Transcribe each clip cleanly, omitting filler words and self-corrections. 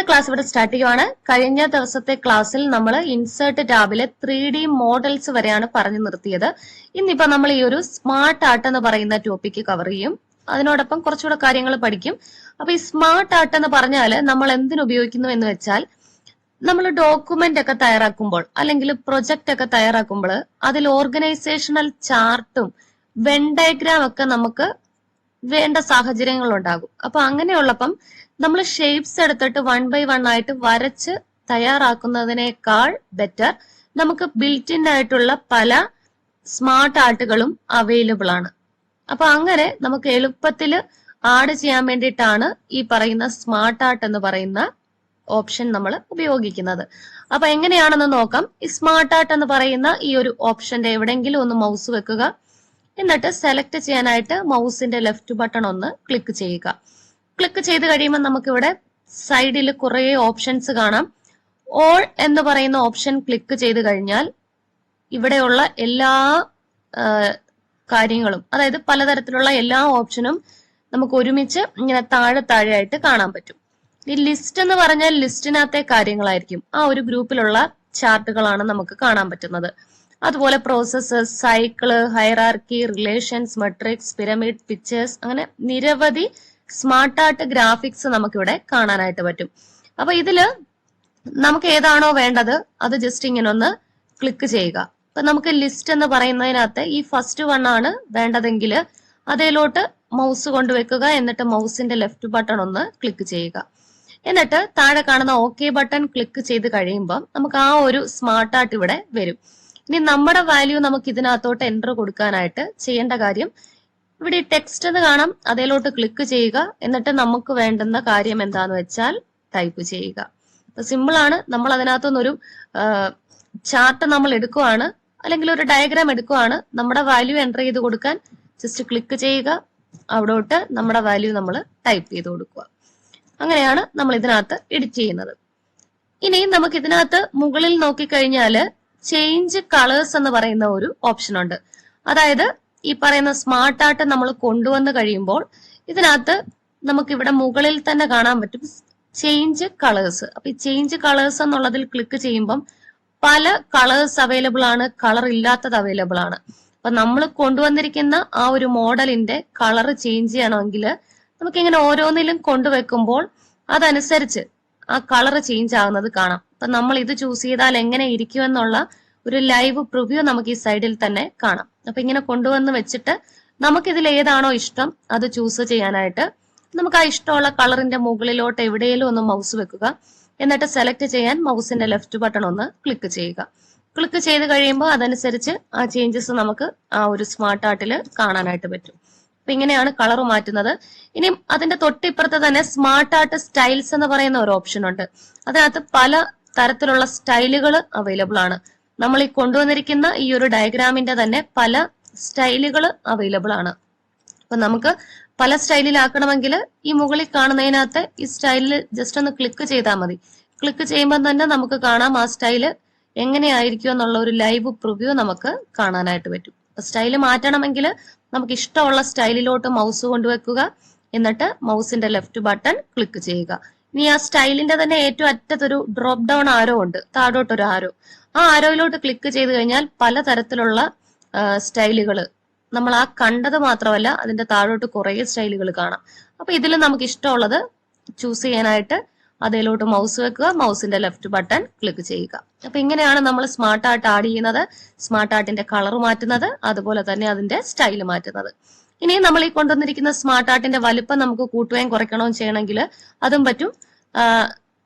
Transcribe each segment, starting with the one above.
ഇന്നത്തെ ക്ലാസ് ഇവിടെ സ്റ്റാർട്ട് ചെയ്യുവാണ്. കഴിഞ്ഞ ദിവസത്തെ ക്ലാസ്സിൽ നമ്മൾ ഇൻസേർട്ട് ടാബിലെ 3D മോഡൽസ് വരെയാണ് പറഞ്ഞു നിർത്തിയത്. ഇന്നിപ്പോ നമ്മൾ ഈ ഒരു സ്മാർട്ട് ആർട്ട് എന്ന് പറയുന്ന ടോപ്പിക്ക് കവർ ചെയ്യും. അതിനോടൊപ്പം കുറച്ചുകൂടെ കാര്യങ്ങൾ പഠിക്കും. അപ്പൊ ഈ സ്മാർട്ട് ആർട്ട് എന്ന് പറഞ്ഞാൽ നമ്മൾ എന്തിനു ഉപയോഗിക്കുന്നു എന്ന് വെച്ചാൽ, നമ്മൾ ഡോക്യുമെന്റ് ഒക്കെ തയ്യാറാക്കുമ്പോൾ അല്ലെങ്കിൽ പ്രൊജക്ട് ഒക്കെ തയ്യാറാക്കുമ്പോൾ അതിൽ ഓർഗനൈസേഷണൽ ചാർട്ടും വെൻ ഡയഗ്രാം ഒക്കെ നമുക്ക് വേണ്ട സാഹചര്യങ്ങൾ ഉണ്ടാകും. അപ്പൊ അങ്ങനെയുള്ളപ്പം നമ്മൾ ഷേപ്സ് എടുത്തിട്ട് 1 by 1 ആയിട്ട് വരച്ച് തയ്യാറാക്കുന്നതിനേക്കാൾ ബെറ്റർ നമുക്ക് ബിൽറ്റ് ഇൻ ആയിട്ടുള്ള പല സ്മാർട്ട് ആർട്ടുകളും അവൈലബിൾ ആണ്. അപ്പൊ അങ്ങനെ നമുക്ക് എളുപ്പത്തിൽ ആഡ് ചെയ്യാൻ വേണ്ടിയിട്ടാണ് ഈ പറയുന്ന സ്മാർട്ട് ആർട്ട് എന്ന് പറയുന്ന ഓപ്ഷൻ നമ്മൾ ഉപയോഗിക്കുന്നത്. അപ്പൊ എങ്ങനെയാണെന്ന് നോക്കാം. ഈ സ്മാർട്ട് ആർട്ട് എന്ന് പറയുന്ന ഈ ഒരു ഓപ്ഷന്റെ എവിടെയെങ്കിലും ഒന്ന് മൗസ് വെക്കുക. എന്നിട്ട് സെലക്ട് ചെയ്യാനായിട്ട് മൗസിന്റെ ലെഫ്റ്റ് ബട്ടൺ ഒന്ന് ക്ലിക്ക് ചെയ്യുക. ക്ലിക്ക് ചെയ്ത് കഴിയുമ്പോൾ നമുക്കിവിടെ സൈഡിൽ കുറെ ഓപ്ഷൻസ് കാണാം. ഓൾ എന്ന് പറയുന്ന ഓപ്ഷൻ ക്ലിക്ക് ചെയ്ത് കഴിഞ്ഞാൽ ഇവിടെയുള്ള എല്ലാ കാര്യങ്ങളും, അതായത് പലതരത്തിലുള്ള എല്ലാ ഓപ്ഷനും നമുക്ക് ഒരുമിച്ച് ഇങ്ങനെ താഴെയായിട്ട് കാണാൻ പറ്റും. ഈ ലിസ്റ്റ് എന്ന് പറഞ്ഞാൽ ലിസ്റ്റിനകത്തെ കാര്യങ്ങളായിരിക്കും. ആ ഒരു ഗ്രൂപ്പിലുള്ള ചാർട്ടുകളാണ് നമുക്ക് കാണാൻ പറ്റുന്നത്. അതുപോലെ processes, cycle, hierarchy, relations, matrix, pyramid, pictures, അങ്ങനെ നിരവധി സ്മാർട്ട് ആർട്ട് ഗ്രാഫിക്സ് നമുക്കിവിടെ കാണാനായിട്ട് പറ്റും. അപ്പൊ ഇതില് നമുക്ക് ഏതാണോ വേണ്ടത് അത് ജസ്റ്റ് ഇങ്ങനെ ഒന്ന് ക്ലിക്ക് ചെയ്യുക. അപ്പൊ നമുക്ക് ലിസ്റ്റ് എന്ന് പറയുന്നതിനകത്ത് ഈ ഫസ്റ്റ് വൺ ആണ് വേണ്ടതെങ്കിൽ അതിലോട്ട് മൗസ് കൊണ്ടുവെക്കുക. എന്നിട്ട് മൗസിന്റെ ലെഫ്റ്റ് ബട്ടൺ ഒന്ന് ക്ലിക്ക് ചെയ്യുക. എന്നിട്ട് താഴെ കാണുന്ന ഓക്കെ ബട്ടൺ ക്ലിക്ക് ചെയ്ത് കഴിയുമ്പോൾ നമുക്ക് ആ ഒരു സ്മാർട്ട് ആർട്ട് ഇവിടെ വരും. ഇനി നമ്മുടെ വാല്യൂ നമുക്ക് ഇതിനകത്തോട്ട് എൻ്റർ കൊടുക്കാനായിട്ട് ചെയ്യേണ്ട കാര്യം, ഇവിടെ ടെക്സ്റ്റ് എന്ന് കാണാം, അതിലോട്ട് ക്ലിക്ക് ചെയ്യുക. എന്നിട്ട് നമുക്ക് വേണ്ടുന്ന കാര്യം എന്താന്ന് വെച്ചാൽ ടൈപ്പ് ചെയ്യുക. അപ്പൊ സിമ്പിൾ ആണ്. നമ്മൾ അതിനകത്തുനിന്നൊരു ചാർട്ട് നമ്മൾ എടുക്കുവാണ്, അല്ലെങ്കിൽ ഒരു ഡയഗ്രാം എടുക്കുവാണ്. നമ്മുടെ വാല്യൂ എൻ്റർ ചെയ്ത് കൊടുക്കാൻ ജസ്റ്റ് ക്ലിക്ക് ചെയ്യുക. അവിടോട്ട് നമ്മുടെ വാല്യൂ നമ്മൾ ടൈപ്പ് ചെയ്ത് കൊടുക്കുക. അങ്ങനെയാണ് നമ്മൾ ഇതിനകത്ത് എഡിറ്റ് ചെയ്യുന്നത്. ഇനി നമുക്ക് ഇതിനകത്ത് മുകളിൽ നോക്കിക്കഴിഞ്ഞാല് ചേഞ്ച് കളേഴ്സ് എന്ന് പറയുന്ന ഒരു ഓപ്ഷൻ ഉണ്ട്. അതായത് ഈ പറയുന്ന സ്മാർട്ട് ആർട്ട് നമ്മൾ കൊണ്ടുവന്ന് കഴിയുമ്പോൾ ഇതിനകത്ത് നമുക്ക് ഇവിടെ മുകളിൽ തന്നെ കാണാൻ പറ്റും ചേഞ്ച് കളേഴ്സ്. അപ്പൊ ഈ ചേഞ്ച് കളേഴ്സ് എന്നുള്ളതിൽ ക്ലിക്ക് ചെയ്യുമ്പം പല കളേഴ്സ് അവൈലബിൾ ആണ്, കളർ ഇല്ലാത്തത് അവൈലബിൾ ആണ്. അപ്പൊ നമ്മൾ കൊണ്ടുവന്നിരിക്കുന്ന ആ ഒരു മോഡലിന്റെ കളർ ചേഞ്ച് ചെയ്യണമെങ്കിൽ നമുക്ക് ഇങ്ങനെ ഓരോന്നിലും കൊണ്ടുവെക്കുമ്പോൾ അതനുസരിച്ച് ആ കളർ ചേഞ്ച് ആകുന്നത് കാണാം. അപ്പൊ നമ്മൾ ഇത് ചൂസ് ചെയ്താൽ എങ്ങനെ ഇരിക്കുമെന്നുള്ള ഒരു ലൈവ് പ്രിവ്യൂ നമുക്ക് ഈ സൈഡിൽ തന്നെ കാണാം. അപ്പൊ ഇങ്ങനെ കൊണ്ടുവന്ന് വെച്ചിട്ട് നമുക്കിതിൽ ഏതാണോ ഇഷ്ടം അത് ചൂസ് ചെയ്യാനായിട്ട് നമുക്ക് ആ ഇഷ്ടമുള്ള കളറിന്റെ മുകളിലോട്ട് എവിടെയെങ്കിലും ഒന്ന് മൗസ് വെക്കുക. എന്നിട്ട് സെലക്ട് ചെയ്യാൻ മൗസിന്റെ ലെഫ്റ്റ് ബട്ടൺ ഒന്ന് ക്ലിക്ക് ചെയ്യുക. ക്ലിക്ക് ചെയ്ത് കഴിയുമ്പോൾ അതനുസരിച്ച് ആ ചേഞ്ചസ് നമുക്ക് ആ ഒരു സ്മാർട്ട് ആർട്ടിൽ കാണാനായിട്ട് പറ്റും. അപ്പൊ ഇങ്ങനെയാണ് കളർ മാറ്റുന്നത്. ഇനി അതിന്റെ തൊട്ടിപ്പുറത്ത് തന്നെ സ്മാർട്ട് ആർട്ട് സ്റ്റൈൽസ് എന്ന് പറയുന്ന ഒരു ഓപ്ഷൻ ഉണ്ട്. അതിനകത്ത് പല തരത്തിലുള്ള സ്റ്റൈലുകൾ അവൈലബിൾ ആണ്. നമ്മൾ ഈ കൊണ്ടുവന്നിരിക്കുന്ന ഈ ഒരു ഡയഗ്രാമിന്റെ തന്നെ പല സ്റ്റൈലുകൾ അവൈലബിൾ ആണ്. അപ്പൊ നമുക്ക് പല സ്റ്റൈലിലാക്കണമെങ്കിൽ ഈ മുകളിൽ കാണുന്നതിനകത്ത് ഈ സ്റ്റൈലിൽ ജസ്റ്റ് ഒന്ന് ക്ലിക്ക് ചെയ്താൽ മതി. ക്ലിക്ക് ചെയ്യുമ്പോൾ തന്നെ നമുക്ക് കാണാം ആ സ്റ്റൈല് എങ്ങനെയായിരിക്കും എന്നുള്ള ഒരു ലൈവ് പ്രിവ്യൂ നമുക്ക് കാണാനായിട്ട് പറ്റും. സ്റ്റൈല് മാറ്റണമെങ്കിൽ നമുക്ക് ഇഷ്ടമുള്ള സ്റ്റൈലിലോട്ട് മൗസ് കൊണ്ടുവെക്കുക. എന്നിട്ട് മൗസിന്റെ ലെഫ്റ്റ് ബട്ടൺ ക്ലിക്ക് ചെയ്യുക. ഇനി ആ സ്റ്റൈലിന്റെ തന്നെ ഏറ്റവും അറ്റത്തൊരു ഡ്രോപ്പ് ഡൗൺ ആരോ ഉണ്ട്, താഴോട്ടൊരു ആരോ. ആ ആരോയിലോട്ട് ക്ലിക്ക് ചെയ്ത് കഴിഞ്ഞാൽ പലതരത്തിലുള്ള സ്റ്റൈലുകൾ നമ്മൾ ആ കണ്ടത് മാത്രമല്ല അതിന്റെ താഴോട്ട് കുറെ സ്റ്റൈലുകൾ കാണാം. അപ്പൊ ഇതിൽ നമുക്ക് ഇഷ്ടമുള്ളത് ചൂസ് ചെയ്യാനായിട്ട് അതിലോട്ട് മൗസ് വെക്കുക, മൗസിന്റെ ലെഫ്റ്റ് ബട്ടൺ ക്ലിക്ക് ചെയ്യുക. അപ്പൊ ഇങ്ങനെയാണ് നമ്മൾ സ്മാർട്ട് ആർട്ട് ആഡ് ചെയ്യുന്നത്, സ്മാർട്ട് ആർട്ടിന്റെ കളർ മാറ്റുന്നത്, അതുപോലെ തന്നെ അതിന്റെ സ്റ്റൈല് മാറ്റുന്നത്. ഇനി നമ്മൾ ഈ കൊണ്ടുവന്നിരിക്കുന്ന സ്മാർട്ട് ആർട്ടിന്റെ വലുപ്പം നമുക്ക് കൂട്ടുകയും കുറയ്ക്കണമെന്ന് ചെയ്യണമെങ്കിൽ അതും പറ്റും.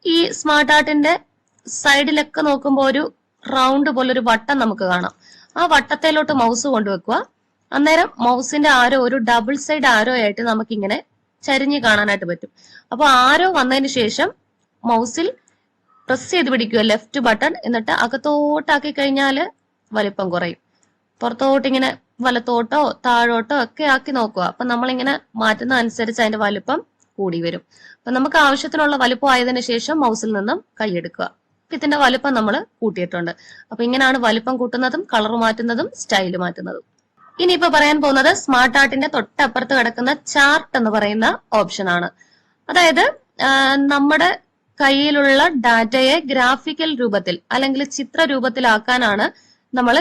ഈ സ്മാർട്ട് ആർട്ടിന്റെ സൈഡിലൊക്കെ നോക്കുമ്പോൾ ഒരു റൗണ്ട് പോലെ ഒരു വട്ടം നമുക്ക് കാണാം. ആ വട്ടത്തിലോട്ട് മൗസ് കൊണ്ടുവെക്കുക. അന്നേരം മൗസിന്റെ ആരോ ഒരു ഡബിൾ സൈഡ് ആരോ ആയിട്ട് നമുക്ക് ഇങ്ങനെ ചരിഞ്ഞ് കാണാനായിട്ട് പറ്റും. അപ്പൊ ആരോ വന്നതിന് ശേഷം മൗസിൽ പ്രസ് ചെയ്ത് പിടിക്കുക ലെഫ്റ്റ് ബട്ടൺ. എന്നിട്ട് അകത്തോട്ടാക്കി കഴിഞ്ഞാൽ വലിപ്പം കുറയും. പുറത്തോട്ട് ഇങ്ങനെ വലത്തോട്ടോ താഴോട്ടോ ഒക്കെ ആക്കി നോക്കുക. അപ്പൊ നമ്മളിങ്ങനെ മാറ്റുന്ന അനുസരിച്ച് അതിന്റെ വലിപ്പം കൂടി വരും. അപ്പൊ നമുക്ക് ആവശ്യത്തിനുള്ള വലിപ്പം ആയതിനു ശേഷം മൗസിൽ നിന്നും കൈയെടുക്കുക. ഇതിന്റെ വലിപ്പം നമ്മൾ കൂട്ടിയിട്ടുണ്ട്. അപ്പൊ ഇങ്ങനെയാണ് വലിപ്പം കൂട്ടുന്നതും കളർ മാറ്റുന്നതും സ്റ്റൈല് മാറ്റുന്നതും. ഇനിയിപ്പോ പറയാൻ പോകുന്നത് സ്മാർട്ട് ആർട്ടിന്റെ തൊട്ടപ്പുറത്ത് കിടക്കുന്ന ചാർട്ട് എന്ന് പറയുന്ന ഓപ്ഷൻ ആണ്. അതായത് നമ്മുടെ കയ്യിലുള്ള ഡാറ്റയെ ഗ്രാഫിക്കൽ രൂപത്തിൽ അല്ലെങ്കിൽ ചിത്ര രൂപത്തിലാക്കാനാണ് നമ്മൾ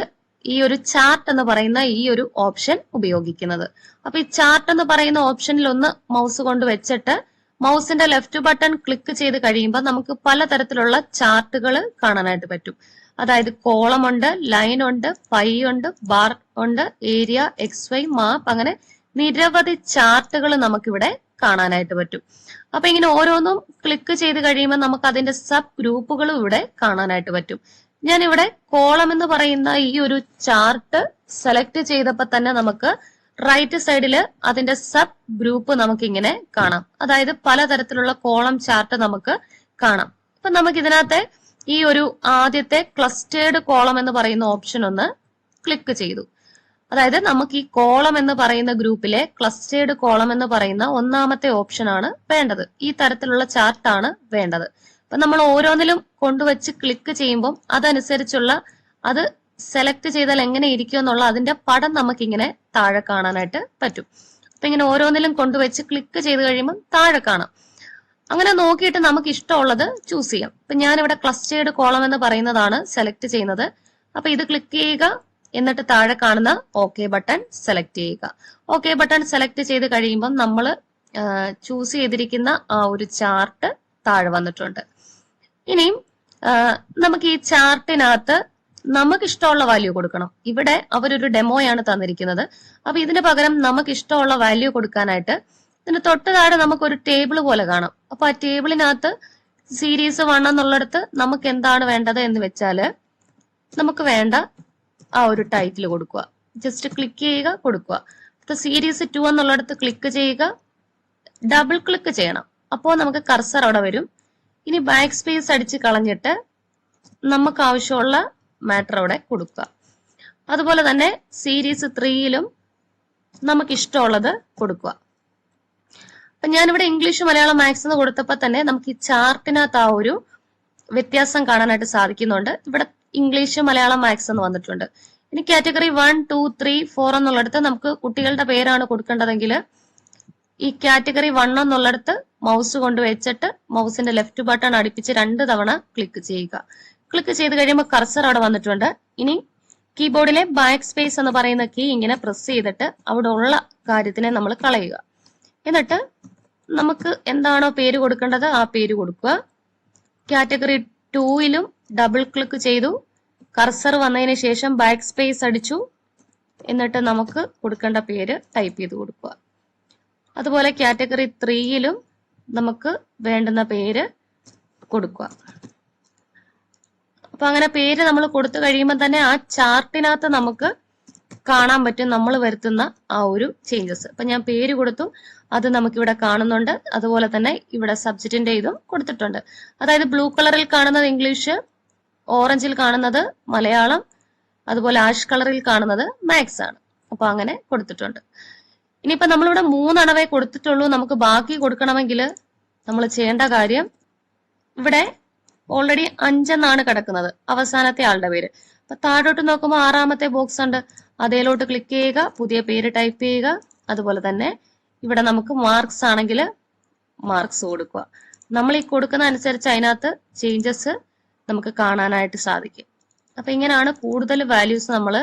ഈ ഒരു ചാർട്ട് എന്ന് പറയുന്ന ഈ ഒരു ഓപ്ഷൻ ഉപയോഗിക്കുന്നത്. അപ്പൊ ഈ ചാർട്ട് എന്ന് പറയുന്ന ഓപ്ഷനിൽ ഒന്ന് മൗസ് കൊണ്ട് വെച്ചിട്ട് മൗസിന്റെ ലെഫ്റ്റ് ബട്ടൺ ക്ലിക്ക് ചെയ്ത് കഴിയുമ്പോൾ നമുക്ക് പലതരത്തിലുള്ള ചാർട്ടുകൾ കാണാനായിട്ട് പറ്റും. അതായത് കോളം ഉണ്ട്, ലൈൻ ഉണ്ട്, പൈ ഉണ്ട്, ബാർ ഉണ്ട്, ഏരിയ, XY, മാപ്പ്, അങ്ങനെ നിരവധി ചാർട്ടുകൾ നമുക്കിവിടെ കാണാനായിട്ട് പറ്റും. അപ്പൊ ഇങ്ങനെ ഓരോന്നും ക്ലിക്ക് ചെയ്ത് കഴിയുമ്പോൾ നമുക്ക് അതിന്റെ സബ് ഗ്രൂപ്പുകളും ഇവിടെ കാണാനായിട്ട് പറ്റും. ഞാൻ ഇവിടെ കോളം എന്ന് പറയുന്ന ഈ ഒരു ചാർട്ട് സെലക്ട് ചെയ്തപ്പോൾ തന്നെ നമുക്ക് റൈറ്റ് സൈഡില് അതിന്റെ സബ് ഗ്രൂപ്പ് നമുക്ക് ഇങ്ങനെ കാണാം. അതായത് പലതരത്തിലുള്ള കോളം ചാർട്ട് നമുക്ക് കാണാം. അപ്പൊ നമുക്ക് ഇതിനകത്തെ ഈ ഒരു ആദ്യത്തെ ക്ലസ്റ്റേർഡ് കോളം എന്ന് പറയുന്ന ഓപ്ഷൻ ഒന്ന് ക്ലിക്ക് ചെയ്തു. അതായത് നമുക്ക് ഈ കോളം എന്ന് പറയുന്ന ഗ്രൂപ്പിലെ ക്ലസ്റ്റേർഡ് കോളം എന്ന് പറയുന്ന ഒന്നാമത്തെ ഓപ്ഷൻ ആണ് വേണ്ടത്. ഈ തരത്തിലുള്ള ചാർട്ടാണ് വേണ്ടത്. അപ്പൊ നമ്മൾ ഓരോന്നിലും കൊണ്ടുവച്ച് ക്ലിക്ക് ചെയ്യുമ്പോൾ അതനുസരിച്ചുള്ള അത് സെലക്ട് ചെയ്താൽ എങ്ങനെ ഇരിക്കും എന്നുള്ള അതിന്റെ പടം നമുക്കിങ്ങനെ താഴെ കാണാനായിട്ട് പറ്റും. അപ്പൊ ഇങ്ങനെ ഓരോന്നിലും കൊണ്ടുവച്ച് ക്ലിക്ക് ചെയ്ത് കഴിയുമ്പോൾ താഴെ കാണാം. അങ്ങനെ നോക്കിയിട്ട് നമുക്ക് ഇഷ്ടമുള്ളത് ചൂസ് ചെയ്യാം. ഇപ്പൊ ഞാനിവിടെ ക്ലസ്റ്റേർഡ് കോളം എന്ന് പറയുന്നതാണ് സെലക്ട് ചെയ്യുന്നത്. അപ്പൊ ഇത് ക്ലിക്ക് ചെയ്യുക, എന്നിട്ട് താഴെ കാണുന്ന ഓക്കെ ബട്ടൺ സെലക്ട് ചെയ്യുക. ഓക്കെ ബട്ടൺ സെലക്ട് ചെയ്ത് കഴിയുമ്പോൾ നമ്മൾ ചൂസ് ചെയ്തിരിക്കുന്ന ആ ഒരു ചാർട്ട് താഴെ വന്നിട്ടുണ്ട്. ഇനിയും നമുക്ക് ഈ ചാർട്ടിനകത്ത് നമുക്ക് ഇഷ്ടമുള്ള വാല്യൂ കൊടുക്കണം. ഇവിടെ അവരൊരു ഡെമോയാണ് തന്നിരിക്കുന്നത്. അപ്പൊ ഇതിന് പകരം നമുക്ക് ഇഷ്ടമുള്ള വാല്യൂ കൊടുക്കാനായിട്ട് ഇതിന് തൊട്ട് താഴെ നമുക്കൊരു ടേബിൾ പോലെ കാണാം. അപ്പൊ ആ ടേബിളിനകത്ത് സീരീസ് 1 എന്നുള്ളിടത്ത് നമുക്ക് എന്താണ് വേണ്ടത് എന്ന് വെച്ചാല് നമുക്ക് വേണ്ട ആ ഒരു ടൈറ്റിൽ കൊടുക്കുക. ജസ്റ്റ് ക്ലിക്ക് ചെയ്യുക, കൊടുക്കുക. അപ്പൊ സീരീസ് 2 എന്നുള്ളിടത്ത് ക്ലിക്ക് ചെയ്യുക, ഡബിൾ ക്ലിക്ക് ചെയ്യണം. അപ്പോൾ നമുക്ക് കർസർ അവിടെ വരും. ഇനി ബാക്ക് സ്പേസ് അടിച്ച് കളഞ്ഞിട്ട് നമുക്ക് ആവശ്യമുള്ള മാറ്റർ അവിടെ കൊടുക്കുക. അതുപോലെ തന്നെ സീരീസ് 3യിലും നമുക്ക് ഇഷ്ടമുള്ളത് കൊടുക്കുക. അപ്പൊ ഞാനിവിടെ ഇംഗ്ലീഷ്, മലയാളം, മാത്സ് എന്ന് കൊടുത്തപ്പോൾ തന്നെ നമുക്ക് ഈ ചാർട്ടിനകത്ത് ആ ഒരു വ്യത്യാസം കാണാനായിട്ട് സാധിക്കുന്നുണ്ട്. ഇവിടെ ഇംഗ്ലീഷ്, മലയാളം, മാത്സ് എന്ന് വന്നിട്ടുണ്ട്. ഇനി കാറ്റഗറി 1, 2, 3, 4 എന്നുള്ളിടത്ത് നമുക്ക് കുട്ടികളുടെ പേരാണ് കൊടുക്കേണ്ടതെങ്കിൽ ഈ കാറ്റഗറി 1 എന്നുള്ളിടത്ത് മൗസ് കൊണ്ട് വെച്ചിട്ട് മൗസിന്റെ ലെഫ്റ്റ് ബട്ടൺ അടുപ്പിച്ച് 2 തവണ ക്ലിക്ക് ചെയ്യുക. ക്ലിക്ക് ചെയ്ത് കഴിയുമ്പോൾ കർസർ അവിടെ വന്നിട്ടുണ്ട്. ഇനി കീബോർഡിലെ ബാക്ക് സ്പേസ് എന്ന് പറയുന്ന കീ ഇങ്ങനെ പ്രസ് ചെയ്തിട്ട് അവിടെ ഉള്ള കാര്യത്തിനെ നമ്മൾ കളയുക. എന്നിട്ട് നമുക്ക് എന്താണോ പേര് കൊടുക്കേണ്ടത് ആ പേര് കൊടുക്കുക. കാറ്റഗറി 2യിലും ഡബിൾ ക്ലിക്ക് ചെയ്തു. കർസർ വന്നതിന് ശേഷം ബാക്ക് സ്പേസ് അടിച്ചു. എന്നിട്ട് നമുക്ക് കൊടുക്കേണ്ട പേര് ടൈപ്പ് ചെയ്ത് കൊടുക്കുക. അതുപോലെ കാറ്റഗറി 3യിലും നമുക്ക് വേണ്ടുന്ന പേര് കൊടുക്കുക. അപ്പൊ അങ്ങനെ പേര് നമ്മൾ കൊടുത്തു കഴിയുമ്പോൾ തന്നെ ആ ചാർട്ടിനകത്ത് നമുക്ക് കാണാൻ പറ്റും നമ്മൾ വരുത്തുന്ന ആ ഒരു ചേഞ്ചസ്. അപ്പൊ ഞാൻ പേര് കൊടുത്തു, അത് നമുക്കിവിടെ കാണുന്നുണ്ട്. അതുപോലെ തന്നെ ഇവിടെ സബ്ജക്റ്റിന്റെ ഇതും കൊടുത്തിട്ടുണ്ട്. അതായത് ബ്ലൂ കളറിൽ കാണുന്നത് ഇംഗ്ലീഷ്, ഓറഞ്ചിൽ കാണുന്നത് മലയാളം, അതുപോലെ ആഷ് കളറിൽ കാണുന്നത് മാത്സ് ആണ്. അപ്പൊ അങ്ങനെ കൊടുത്തിട്ടുണ്ട്. ഇനിയിപ്പോ നമ്മളിവിടെ 3 അണവേ കൊടുത്തിട്ടുള്ളൂ. നമുക്ക് ബാക്കി കൊടുക്കണമെങ്കിൽ നമ്മൾ ചെയ്യേണ്ട കാര്യം, ഇവിടെ ഓൾറെഡി 5 എന്നാണ് കിടക്കുന്നത് അവസാനത്തെ ആളുടെ പേര്. അപ്പൊ താഴോട്ട് നോക്കുമ്പോൾ 6ാമത്തെ ബോക്സ് ഉണ്ട്. അതേലോട്ട് ക്ലിക്ക് ചെയ്യുക, പുതിയ പേര് ടൈപ്പ് ചെയ്യുക. അതുപോലെ തന്നെ ഇവിടെ നമുക്ക് മാർക്സ് ആണെങ്കിൽ മാർക്സ് കൊടുക്കുക. നമ്മൾ ഈ കൊടുക്കുന്ന അനുസരിച്ച് അതിനകത്ത് ചേഞ്ചസ് നമുക്ക് കാണാനായിട്ട് സാധിക്കും. അപ്പൊ ഇങ്ങനെയാണ് കൂടുതൽ വാല്യൂസ് നമ്മൾ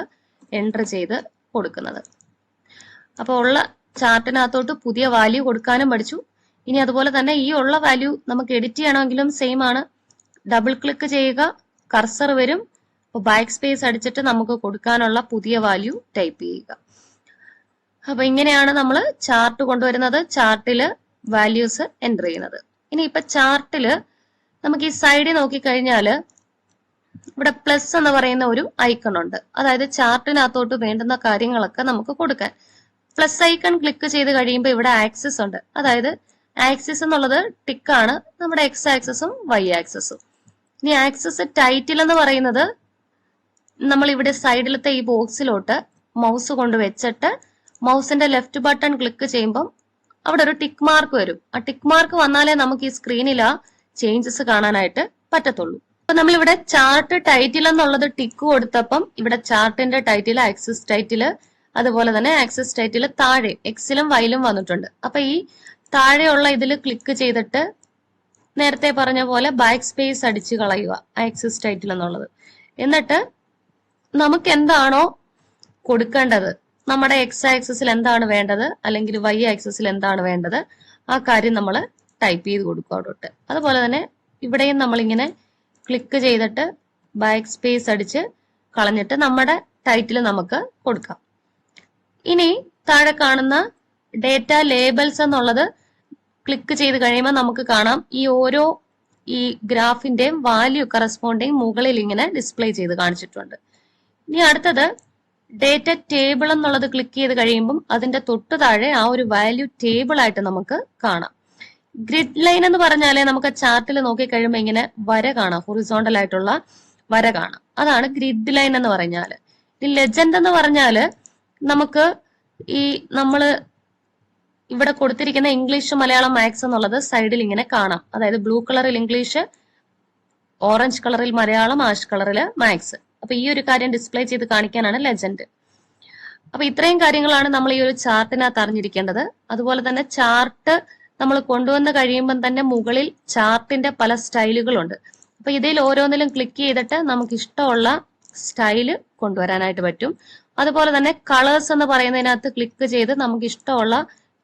എൻറ്റർ ചെയ്ത് കൊടുക്കുന്നത്. അപ്പൊ ഉള്ള ചാർട്ടിനകത്തോട്ട് പുതിയ വാല്യൂ കൊടുക്കാനും പഠിച്ചു. ഇനി അതുപോലെ തന്നെ ഈ ഉള്ള വാല്യൂ നമുക്ക് എഡിറ്റ് ചെയ്യണമെങ്കിലും സെയിം ആണ്. ഡബിൾ ക്ലിക്ക് ചെയ്യുക, കർസർ വരും. ബാക്ക് സ്പേസ് അടിച്ചിട്ട് നമുക്ക് കൊടുക്കാനുള്ള പുതിയ വാല്യൂ ടൈപ്പ് ചെയ്യുക. അപ്പൊ ഇങ്ങനെയാണ് നമ്മൾ ചാർട്ട് കൊണ്ടുവരുന്നത്, ചാർട്ടില് വാല്യൂസ് എൻറ്റർ ചെയ്യുന്നത്. ഇനി ഇപ്പൊ ചാർട്ടില് നമുക്ക് ഈ സൈഡിൽ നോക്കിക്കഴിഞ്ഞാല് ഇവിടെ പ്ലസ് എന്ന് പറയുന്ന ഒരു ഐക്കൺ ഉണ്ട്. അതായത് ചാർട്ടിനകത്തോട്ട് വേണ്ടുന്ന കാര്യങ്ങളൊക്കെ നമുക്ക് കൊടുക്കാൻ. പ്ലസ് ഐക്കൺ ക്ലിക്ക് ചെയ്ത് കഴിയുമ്പോൾ ഇവിടെ ആക്സിസ് ഉണ്ട്. അതായത് ആക്സിസ് എന്നുള്ളത് ടിക്കാണ്, നമ്മുടെ എക്സ് ആക്സസും വൈ ആക്സസും. ഇനി ആക്സിസ് ടൈറ്റിൽ എന്ന് പറയുന്നത് നമ്മൾ ഇവിടെ സൈഡിലത്തെ ഈ ബോക്സിലോട്ട് മൗസ് കൊണ്ട് വെച്ചിട്ട് മൗസിന്റെ ലെഫ്റ്റ് ബട്ടൺ ക്ലിക്ക് ചെയ്യുമ്പോൾ അവിടെ ഒരു ടിക്ക് മാർക്ക് വരും. ആ ടിക്ക് മാർക്ക് വന്നാലേ നമുക്ക് ഈ സ്ക്രീനിൽ ആ ചേഞ്ചസ് കാണാനായിട്ട് പറ്റത്തുള്ളൂ. അപ്പൊ നമ്മളിവിടെ ചാർട്ട് ടൈറ്റിൽ എന്നുള്ളത് ടിക്ക് കൊടുത്തപ്പം ഇവിടെ ചാർട്ടിന്റെ ടൈറ്റിൽ ആക്സിസ് ടൈറ്റിൽ, അതുപോലെ തന്നെ ആക്സിസ് ടൈറ്റിൽ താഴെ എക്സിലും വൈയിലും വന്നിട്ടുണ്ട്. അപ്പൊ ഈ താഴെയുള്ള ഇതിൽ ക്ലിക്ക് ചെയ്തിട്ട് നേരത്തെ പറഞ്ഞ പോലെ ബാക്ക് സ്പേസ് അടിച്ച് കളയുക ആക്സിസ് ടൈറ്റിൽ എന്നുള്ളത്. എന്നിട്ട് നമുക്ക് എന്താണോ കൊടുക്കേണ്ടത്, നമ്മുടെ എക്സ് ആക്സിസിൽ എന്താണ് വേണ്ടത് അല്ലെങ്കിൽ വൈ ആക്സിസിൽ എന്താണ് വേണ്ടത്, ആ കാര്യം നമ്മൾ ടൈപ്പ് ചെയ്ത് കൊടുക്കുക അവിടോട്ട്. അതുപോലെ തന്നെ ഇവിടെയും നമ്മളിങ്ങനെ ക്ലിക്ക് ചെയ്തിട്ട് ബാക്ക് സ്പേസ് അടിച്ച് കളഞ്ഞിട്ട് നമ്മുടെ ടൈറ്റിൽ നമുക്ക് കൊടുക്കാം. ഇനി താഴെ കാണുന്ന ഡേറ്റ ലേബൽസ് എന്നുള്ളത് ക്ലിക്ക് ചെയ്ത് കഴിയുമ്പോൾ നമുക്ക് കാണാം ഈ ഓരോ ഈ ഗ്രാഫിന്റെയും വാല്യൂ കറസ്പോണ്ടിങ് മുകളിൽ ഇങ്ങനെ ഡിസ്പ്ലേ ചെയ്ത് കാണിച്ചിട്ടുണ്ട്. ഇനി അടുത്തത് ഡേറ്റ ടേബിൾ എന്നുള്ളത് ക്ലിക്ക് ചെയ്ത് കഴിയുമ്പോൾ അതിന്റെ തൊട്ടു താഴെ ആ ഒരു വാല്യൂ ടേബിൾ ആയിട്ട് നമുക്ക് കാണാം. ഗ്രിഡ് ലൈൻ എന്ന് പറഞ്ഞാലേ നമുക്ക് ചാർട്ടിൽ നോക്കി കഴിയുമ്പോൾ ഇങ്ങനെ വര കാണാം, ഹൊറിസോണ്ടൽ ആയിട്ടുള്ള വര കാണാം. അതാണ് ഗ്രിഡ് ലൈൻ എന്ന് പറഞ്ഞാല്. ഈ ലെജൻഡ് എന്ന് പറഞ്ഞാല് നമുക്ക് ഈ നമ്മള് ഇവിടെ കൊടുത്തിരിക്കുന്ന ഇംഗ്ലീഷ് മലയാളം മാത്സ് എന്നുള്ളത് സൈഡിൽ ഇങ്ങനെ കാണാം. അതായത് ബ്ലൂ കളറിൽ ഇംഗ്ലീഷ്, ഓറഞ്ച് കളറിൽ മലയാളം, ആഷ് കളറിൽ മാത്സ്. അപ്പൊ ഈ ഒരു കാര്യം ഡിസ്പ്ലേ ചെയ്ത് കാണിക്കാനാണ് ലെജൻഡ്. അപ്പൊ ഇത്രയും കാര്യങ്ങളാണ് നമ്മൾ ഈ ഒരു ചാർട്ടിനകത്ത് അറിഞ്ഞിരിക്കേണ്ടത്. അതുപോലെ തന്നെ ചാർട്ട് നമ്മൾ കൊണ്ടുവന്ന് കഴിയുമ്പം തന്നെ മുകളിൽ ചാർട്ടിന്റെ പല സ്റ്റൈലുകളുണ്ട്. അപ്പൊ ഇതിൽ ഓരോന്നിലും ക്ലിക്ക് ചെയ്തിട്ട് നമുക്ക് ഇഷ്ടമുള്ള സ്റ്റൈല് കൊണ്ടുവരാനായിട്ട് പറ്റും. അതുപോലെ തന്നെ കളേഴ്സ് എന്ന് പറയുന്നതിനകത്ത് ക്ലിക്ക് ചെയ്ത് നമുക്ക് ഇഷ്ടമുള്ള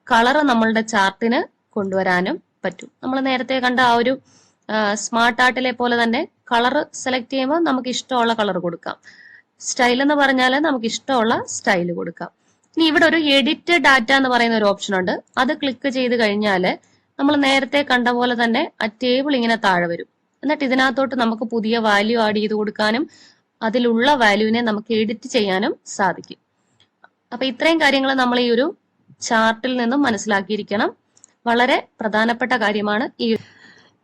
കളർ നമ്മളുടെ ചാർട്ടിന് കൊണ്ടുവരാനും പറ്റും. നമ്മൾ നേരത്തെ കണ്ട ആ ഒരു സ്മാർട്ട് ആർട്ടിലെ പോലെ തന്നെ കളർ സെലക്ട് ചെയ്യുമ്പോൾ നമുക്ക് ഇഷ്ടമുള്ള കളർ കൊടുക്കാം. സ്റ്റൈൽ എന്ന് പറഞ്ഞാൽ നമുക്ക് ഇഷ്ടമുള്ള സ്റ്റൈൽ കൊടുക്കാം. ഇനി ഇവിടെ ഒരു എഡിറ്റ് ഡാറ്റ എന്ന് പറയുന്ന ഒരു ഓപ്ഷൻ ഉണ്ട്. അത് ക്ലിക്ക് ചെയ്ത് കഴിഞ്ഞാൽ നമ്മൾ നേരത്തെ കണ്ട പോലെ തന്നെ ആ ടേബിൾ ഇങ്ങനെ താഴെ വരും. എന്നിട്ട് ഇതിനകത്തോട്ട് നമുക്ക് പുതിയ വാല്യൂ ആഡ് ചെയ്ത് കൊടുക്കാനും അതിലുള്ള വാല്യൂവിനെ നമുക്ക് എഡിറ്റ് ചെയ്യാനും സാധിക്കും. അപ്പൊ ഇത്രയും കാര്യങ്ങൾ നമ്മൾ ഈ ഒരു ചാർട്ടിൽ നിന്നും മനസ്സിലാക്കിയിരിക്കണം. വളരെ പ്രധാനപ്പെട്ട കാര്യമാണ് ഈ.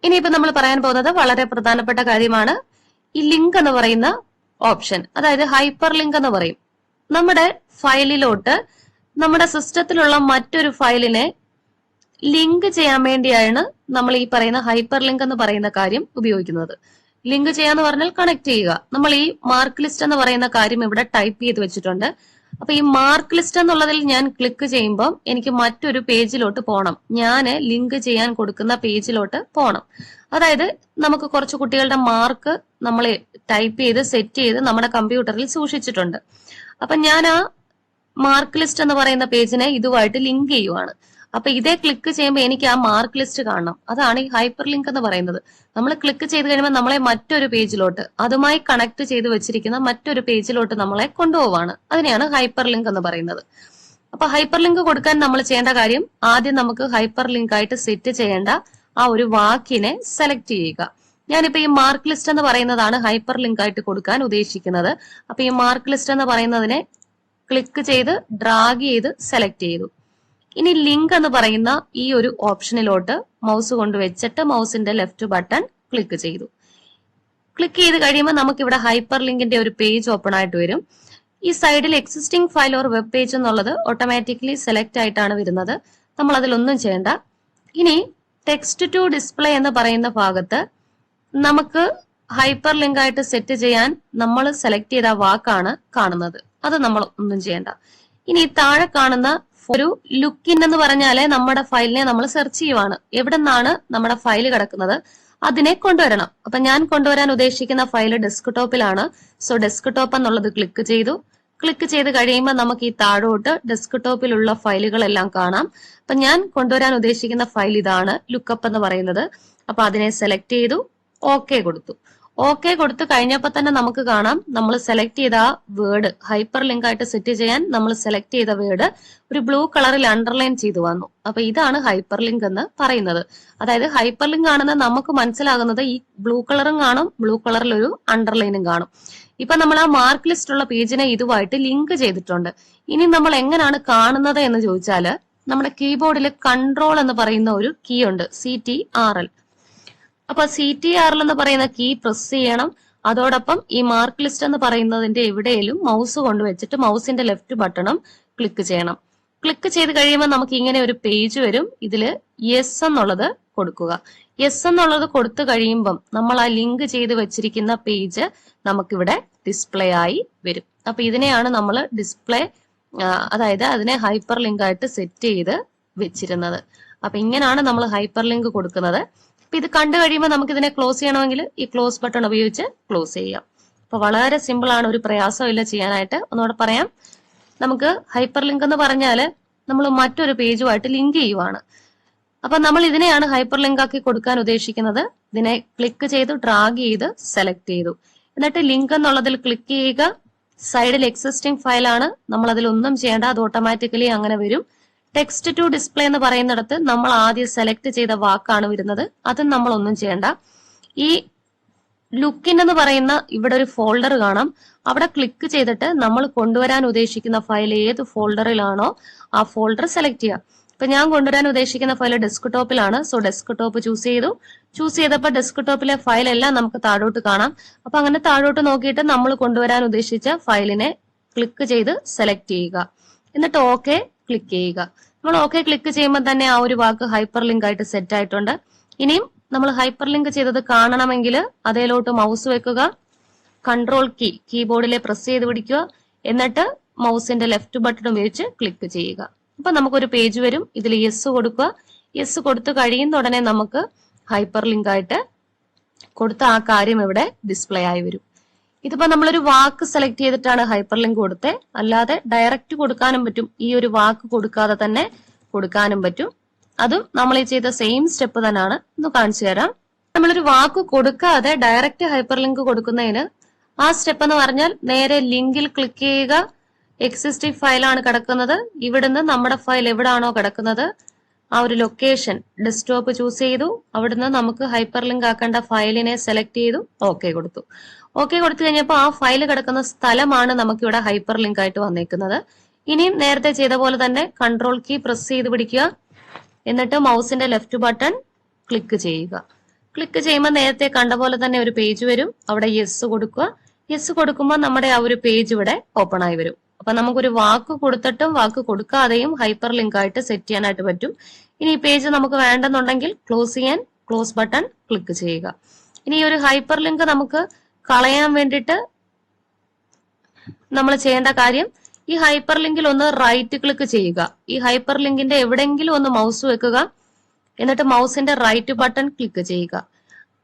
ഇനിയിപ്പോ നമ്മൾ പറയാൻ പോകുന്നത് വളരെ പ്രധാനപ്പെട്ട കാര്യമാണ് ഈ ലിങ്ക് എന്ന് പറയുന്ന ഓപ്ഷൻ. അതായത് ഹൈപ്പർ ലിങ്ക് എന്ന് പറയും. നമ്മുടെ ഫയലിലോട്ട് നമ്മുടെ സിസ്റ്റത്തിലുള്ള മറ്റൊരു ഫയലിനെ ലിങ്ക് ചെയ്യാൻ വേണ്ടിയാണ് നമ്മൾ ഈ പറയുന്ന ഹൈപ്പർ ലിങ്ക് എന്ന് പറയുന്ന കാര്യം ഉപയോഗിക്കുന്നത്. ലിങ്ക് ചെയ്യാന്ന് പറഞ്ഞാൽ കണക്ട് ചെയ്യുക. നമ്മൾ ഈ മാർക്ക് ലിസ്റ്റ് എന്ന് പറയുന്ന കാര്യം ഇവിടെ ടൈപ്പ് ചെയ്ത് വെച്ചിട്ടുണ്ട്. അപ്പൊ ഈ മാർക്ക് ലിസ്റ്റ് എന്നുള്ളതിൽ ഞാൻ ക്ലിക്ക് ചെയ്യുമ്പോൾ എനിക്ക് മറ്റൊരു പേജിലോട്ട് പോകണം. ഞാൻ ലിങ്ക് ചെയ്യാൻ കൊടുക്കുന്ന പേജിലോട്ട് പോകണം. അതായത് നമുക്ക് കുറച്ച് കുട്ടികളുടെ മാർക്ക് നമ്മൾ ടൈപ്പ് ചെയ്ത് സെറ്റ് ചെയ്ത് നമ്മുടെ കമ്പ്യൂട്ടറിൽ സൂക്ഷിച്ചിട്ടുണ്ട്. അപ്പൊ ഞാൻ ആ മാർക്ക് ലിസ്റ്റ് എന്ന് പറയുന്ന പേജിനെ ഇതുമായിട്ട് ലിങ്ക് ചെയ്യുവാണ്. അപ്പൊ ഇതേ ക്ലിക്ക് ചെയ്യുമ്പോൾ എനിക്ക് ആ മാർക്ക് ലിസ്റ്റ് കാണണം. അതാണ് ഈ ഹൈപ്പർ ലിങ്ക് എന്ന് പറയുന്നത്. നമ്മൾ ക്ലിക്ക് ചെയ്ത് കഴിയുമ്പോൾ നമ്മളെ മറ്റൊരു പേജിലോട്ട്, അതുമായി കണക്ട് ചെയ്ത് വെച്ചിരിക്കുന്ന മറ്റൊരു പേജിലോട്ട് നമ്മളെ കൊണ്ടുപോവാണ്. അതിനെയാണ് ഹൈപ്പർ ലിങ്ക് എന്ന് പറയുന്നത്. അപ്പൊ ഹൈപ്പർ ലിങ്ക് കൊടുക്കാൻ നമ്മൾ ചെയ്യേണ്ട കാര്യം, ആദ്യം നമുക്ക് ഹൈപ്പർ ലിങ്ക് ആയിട്ട് സെറ്റ് ചെയ്യേണ്ട ആ ഒരു വാക്കിനെ സെലക്ട് ചെയ്യുക. ഞാനിപ്പോ ഈ മാർക്ക് ലിസ്റ്റ് എന്ന് പറയുന്നതാണ് ഹൈപ്പർ ലിങ്ക് ആയിട്ട് കൊടുക്കാൻ ഉദ്ദേശിക്കുന്നത്. അപ്പൊ ഈ മാർക്ക് ലിസ്റ്റ് എന്ന് പറയുന്നതിനെ ക്ലിക്ക് ചെയ്ത് ഡ്രാഗ് ചെയ്ത് സെലക്ട് ചെയ്തു. ഇനി ലിങ്ക് എന്ന് പറയുന്ന ഈ ഒരു ഓപ്ഷനിലോട്ട് മൗസ് കൊണ്ട് വെച്ചിട്ട് മൗസിന്റെ ലെഫ്റ്റ് ബട്ടൺ ക്ലിക്ക് ചെയ്തു. ക്ലിക്ക് ചെയ്ത് കഴിയുമ്പോൾ നമുക്ക് ഇവിടെ ഹൈപ്പർ ലിങ്കിന്റെ ഒരു പേജ് ഓപ്പൺ ആയിട്ട് വരും. ഈ സൈഡിൽ existing file or web page എന്നുള്ളത് ഓട്ടോമാറ്റിക്കലി സെലക്ട് ആയിട്ടാണ് വരുന്നത്. നമ്മൾ അതിലൊന്നും ചെയ്യേണ്ട. ഇനി ടെക്സ്റ്റ് ടു ഡിസ്പ്ലേ എന്ന് പറയുന്ന ഭാഗത്ത് നമുക്ക് ഹൈപ്പർ ലിങ്ക് ആയിട്ട് സെറ്റ് ചെയ്യാൻ നമ്മൾ സെലക്ട് ചെയ്ത വാക്കാണ് കാണുന്നത്. അത് നമ്മൾ ഒന്നും ചെയ്യേണ്ട. ഇനി താഴെ കാണുന്ന ഒരു ലുക്കിൻ എന്ന് പറഞ്ഞാല് നമ്മുടെ ഫയലിനെ നമ്മൾ സെർച്ച് ചെയ്യുവാണ്. എവിടെ നിന്നാണ് നമ്മുടെ ഫയൽ കിടക്കുന്നത് അതിനെ കൊണ്ടുവരണം. അപ്പൊ ഞാൻ കൊണ്ടുവരാൻ ഉദ്ദേശിക്കുന്ന ഫയൽ ഡെസ്ക്ടോപ്പിലാണ്. സോ ഡെസ്ക്ടോപ്പ് എന്നുള്ളത് ക്ലിക്ക് ചെയ്തു. ക്ലിക്ക് ചെയ്ത് കഴിയുമ്പോൾ നമുക്ക് ഈ താഴോട്ട് ഡെസ്ക്ടോപ്പിലുള്ള ഫയലുകളെല്ലാം കാണാം. അപ്പൊ ഞാൻ കൊണ്ടുവരാൻ ഉദ്ദേശിക്കുന്ന ഫയൽ ഇതാണ്, ലുക്കപ്പ് എന്ന് പറയുന്നത്. അപ്പൊ അതിനെ സെലക്ട് ചെയ്തു, ഓക്കെ കൊടുത്തു. ഓക്കെ കൊടുത്തു കഴിഞ്ഞപ്പോൾ തന്നെ നമുക്ക് കാണാം നമ്മൾ സെലക്ട് ചെയ്ത ആ വേർഡ് ഹൈപ്പർ ലിങ്ക് ആയിട്ട് സെറ്റ് ചെയ്യാൻ നമ്മൾ സെലക്ട് ചെയ്ത വേർഡ് ഒരു ബ്ലൂ കളറിൽ അണ്ടർലൈൻ ചെയ്തു വന്നു. അപ്പൊ ഇതാണ് ഹൈപ്പർ ലിങ്ക് എന്ന് പറയുന്നത്. അതായത് ഹൈപ്പർ ലിങ്ക് ആണെന്ന് നമുക്ക് മനസ്സിലാകുന്നത് ഈ ബ്ലൂ കളറും കാണും, ബ്ലൂ കളറിൽ ഒരു അണ്ടർലൈനും കാണും. ഇപ്പൊ നമ്മൾ ആ മാർക്ക് ലിസ്റ്റ് ഉള്ള പേജിനെ ഇതുമായിട്ട് ലിങ്ക് ചെയ്തിട്ടുണ്ട്. ഇനി നമ്മൾ എങ്ങനെയാണ് കാണുന്നത് എന്ന് ചോദിച്ചാല് നമ്മുടെ കീബോർഡിൽ കൺട്രോൾ എന്ന് പറയുന്ന ഒരു കീ ഉണ്ട്, CTRL. അപ്പൊ CTRL എന്ന് പറയുന്ന കീ പ്രസ് ചെയ്യണം. അതോടൊപ്പം ഈ മാർക്ക് ലിസ്റ്റ് എന്ന് പറയുന്നതിന്റെ എവിടെയും മൗസ് കൊണ്ടുവച്ചിട്ട് മൗസിന്റെ ലെഫ്റ്റ് ബട്ടണും ക്ലിക്ക് ചെയ്യണം. ക്ലിക്ക് ചെയ്ത് കഴിയുമ്പോൾ നമുക്ക് ഇങ്ങനെ ഒരു പേജ് വരും. ഇതില് യെസ് എന്നുള്ളത് കൊടുക്കുക. യെസ് എന്നുള്ളത് കൊടുത്തു കഴിയുമ്പം നമ്മൾ ആ ലിങ്ക് ചെയ്ത് വെച്ചിരിക്കുന്ന പേജ് നമുക്കിവിടെ ഡിസ്പ്ലേ ആയി വരും. അപ്പൊ ഇതിനെയാണ് നമ്മൾ ഡിസ്പ്ലേ, അതായത് അതിനെ ഹൈപ്പർ ലിങ്ക് ആയിട്ട് സെറ്റ് ചെയ്ത് വെച്ചിരുന്നത്. അപ്പൊ ഇങ്ങനെയാണ് നമ്മൾ ഹൈപ്പർ ലിങ്ക് കൊടുക്കുന്നത്. അപ്പൊ ഇത് കണ്ടു കഴിയുമ്പോൾ നമുക്ക് ഇതിനെ ക്ലോസ് ചെയ്യണമെങ്കിൽ ഈ ക്ലോസ് ബട്ടൺ ഉപയോഗിച്ച് ക്ലോസ് ചെയ്യാം. അപ്പൊ വളരെ സിമ്പിൾ ആണ്, ഒരു പ്രയാസമില്ല ചെയ്യാനായിട്ട്. ഒന്നുകൂടെ പറയാം. നമുക്ക് ഹൈപ്പർ ലിങ്ക് എന്ന് പറഞ്ഞാല് നമ്മൾ മറ്റൊരു പേജുമായിട്ട് ലിങ്ക് ചെയ്യുവാണ്. അപ്പൊ നമ്മൾ ഇതിനെയാണ് ഹൈപ്പർ ലിങ്ക് ആക്കി കൊടുക്കാൻ ഉദ്ദേശിക്കുന്നത്. ഇതിനെ ക്ലിക്ക് ചെയ്ത് ഡ്രാഗ് ചെയ്ത് സെലക്ട് ചെയ്തു. എന്നിട്ട് ലിങ്ക് എന്നുള്ളതിൽ ക്ലിക്ക് ചെയ്യുക. സൈഡിൽ എക്സിസ്റ്റിംഗ് ഫയലാണ്, നമ്മൾ അതിലൊന്നും ചെയ്യേണ്ട, അത് ഓട്ടോമാറ്റിക്കലി അങ്ങനെ വരും. ടെക്സ്റ്റ് ടു ഡിസ്പ്ലേ എന്ന് പറയുന്നിടത്ത് നമ്മൾ ആദ്യം സെലക്ട് ചെയ്ത വാക്കാണ് വരുന്നത്, അതും നമ്മൾ ഒന്നും ചെയ്യേണ്ട. ഈ ലുക്കിൻ എന്ന് പറയുന്ന ഇവിടെ ഒരു ഫോൾഡർ കാണാം, അവിടെ ക്ലിക്ക് ചെയ്തിട്ട് നമ്മൾ കൊണ്ടുവരാൻ ഉദ്ദേശിക്കുന്ന ഫയൽ ഏത് ഫോൾഡറിലാണോ ആ ഫോൾഡർ സെലക്ട് ചെയ്യുക. ഇപ്പൊ ഞാൻ കൊണ്ടുവരാൻ ഉദ്ദേശിക്കുന്ന ഫയൽ ഡെസ്ക്ടോപ്പിലാണ്. സോ ഡെസ്ക്ടോപ്പ് ചൂസ് ചെയ്തു. ചൂസ് ചെയ്തപ്പോൾ ഡെസ്ക്ടോപ്പിലെ ഫയൽ എല്ലാം നമുക്ക് താഴോട്ട് കാണാം. അപ്പൊ അങ്ങനെ താഴോട്ട് നോക്കിയിട്ട് നമ്മൾ കൊണ്ടുവരാൻ ഉദ്ദേശിച്ച ഫയലിനെ ക്ലിക്ക് ചെയ്ത് സെലക്ട് ചെയ്യുക. എന്നിട്ട് ഓക്കെ ക്ലിക്ക് ചെയ്യുക. നമ്മൾ ഓക്കെ ക്ലിക്ക് ചെയ്യുമ്പോൾ തന്നെ ആ ഒരു വാക്ക് ഹൈപ്പർ ലിങ്ക് ആയിട്ട് സെറ്റ് ആയിട്ടുണ്ട്. ഇനിയും നമ്മൾ ഹൈപ്പർ ലിങ്ക് ചെയ്തത് കാണണമെങ്കിൽ അതേലോട്ട് മൗസ് വെക്കുക. കൺട്രോൾ കീബോർഡിലെ പ്രസ് ചെയ്ത് പിടിക്കുക. എന്നിട്ട് മൗസിന്റെ ലെഫ്റ്റ് ബട്ടൺ ഉപയോഗിച്ച് ക്ലിക്ക് ചെയ്യുക. അപ്പൊ നമുക്കൊരു പേജ് വരും. ഇതിൽ യെസ് കൊടുക്കുക. യെസ് കൊടുത്തു കഴിയുന്ന ഉടനെ നമുക്ക് ഹൈപ്പർ ലിങ്ക് ആയിട്ട് കൊടുത്ത ആ കാര്യം ഇവിടെ ഡിസ്പ്ലേ ആയി വരും. ഇതിപ്പോ നമ്മളൊരു വാക്ക് സെലക്ട് ചെയ്തിട്ടാണ് ഹൈപ്പർ ലിങ്ക് കൊടുത്തത്. അല്ലാതെ ഡയറക്റ്റ് കൊടുക്കാനും പറ്റും. ഈ ഒരു വാക്ക് കൊടുക്കാതെ തന്നെ കൊടുക്കാനും പറ്റും. അതും നമ്മൾ ഈ ചെയ്ത സെയിം സ്റ്റെപ്പ് തന്നെയാണ്. ഒന്ന് കാണിച്ചു തരാം. നമ്മളൊരു വാക്ക് കൊടുക്കാതെ ഡയറക്റ്റ് ഹൈപ്പർ ലിങ്ക് കൊടുക്കുന്നതിന് ആ സ്റ്റെപ്പ് എന്ന് പറഞ്ഞാൽ നേരെ ലിങ്കിൽ ക്ലിക്ക് ചെയ്യുക. എക്സിസ്റ്റിംഗ് ഫയലാണ് കിടക്കുന്നത്. ഇവിടുന്ന് നമ്മുടെ ഫയൽ എവിടാണോ കിടക്കുന്നത് ആ ഒരു ലൊക്കേഷൻ ഡെസ്ക്ടോപ്പ് ചൂസ് ചെയ്തു. അവിടുന്ന് നമുക്ക് ഹൈപ്പർ ലിങ്ക് ആക്കേണ്ട ഫയലിനെ സെലക്ട് ചെയ്തു. ഓക്കെ കൊടുത്തു. ഓക്കെ കൊടുത്തു കഴിഞ്ഞപ്പോൾ ആ ഫയൽ കിടക്കുന്ന സ്ഥലമാണ് നമുക്കിവിടെ ഹൈപ്പർ ലിങ്ക് ആയിട്ട് വന്നേക്കുന്നത്. ഇനിയും നേരത്തെ ചെയ്ത പോലെ തന്നെ കൺട്രോൾ കീ പ്രസ് ചെയ്ത് പിടിക്കുക. എന്നിട്ട് മൗസിന്റെ ലെഫ്റ്റ് ബട്ടൺ ക്ലിക്ക് ചെയ്യുക. ക്ലിക്ക് ചെയ്യുമ്പോൾ നേരത്തെ കണ്ട പോലെ തന്നെ ഒരു പേജ് വരും. അവിടെ യെസ് കൊടുക്കുക. യെസ് കൊടുക്കുമ്പോൾ നമ്മുടെ ആ ഒരു പേജ് ഇവിടെ ഓപ്പൺ ആയി വരും. അപ്പൊ നമുക്കൊരു വാക്ക് കൊടുത്തിട്ടും വാക്ക് കൊടുക്കാതെയും ഹൈപ്പർ ലിങ്ക് ആയിട്ട് സെറ്റ് ചെയ്യാനായിട്ട് പറ്റും. ഇനി ഈ പേജ് നമുക്ക് വേണ്ടെന്നുണ്ടെങ്കിൽ ക്ലോസ് ചെയ്യാൻ ക്ലോസ് ബട്ടൺ ക്ലിക്ക് ചെയ്യുക. ഇനി ഈ ഒരു ഹൈപ്പർ ലിങ്ക് നമുക്ക് കളയാൻ വേണ്ടിയിട്ട് നമ്മൾ ചെയ്യേണ്ട കാര്യം, ഈ ഹൈപ്പർ ലിങ്കിൽ ഒന്ന് റൈറ്റ് ക്ലിക്ക് ചെയ്യുക. ഈ ഹൈപ്പർ ലിങ്കിന്റെ എവിടെയെങ്കിലും ഒന്ന് മൗസ് വെക്കുക. എന്നിട്ട് മൗസിന്റെ റൈറ്റ് ബട്ടൺ ക്ലിക്ക് ചെയ്യുക.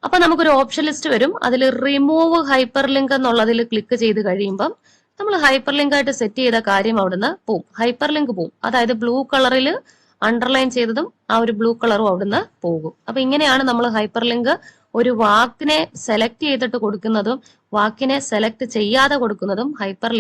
അപ്പൊ നമുക്കൊരു ഓപ്ഷൻ ലിസ്റ്റ് വരും. അതിൽ റിമൂവ് ഹൈപ്പർ ലിങ്ക് എന്നുള്ളതിൽ ക്ലിക്ക് ചെയ്ത് കഴിയുമ്പം നമ്മൾ ഹൈപ്പർ ലിങ്ക് ആയിട്ട് സെറ്റ് ചെയ്ത കാര്യം അവിടുന്ന് പോവും. ഹൈപ്പർ ലിങ്ക് പോവും. അതായത് ബ്ലൂ കളറിൽ അണ്ടർലൈൻ ചെയ്തതും ആ ഒരു ബ്ലൂ കളറും അവിടുന്ന് പോകും. അപ്പൊ ഇങ്ങനെയാണ് നമ്മൾ ഹൈപ്പർ ലിങ്ക് ഒരു വാക്കിനെ സെലക്ട് ചെയ്തിട്ട് കൊടുക്കുന്നതും വാക്കിനെ സെലക്ട് ചെയ്യാതെ കൊടുക്കുന്നതും ഹൈപ്പർ ലിങ്ക്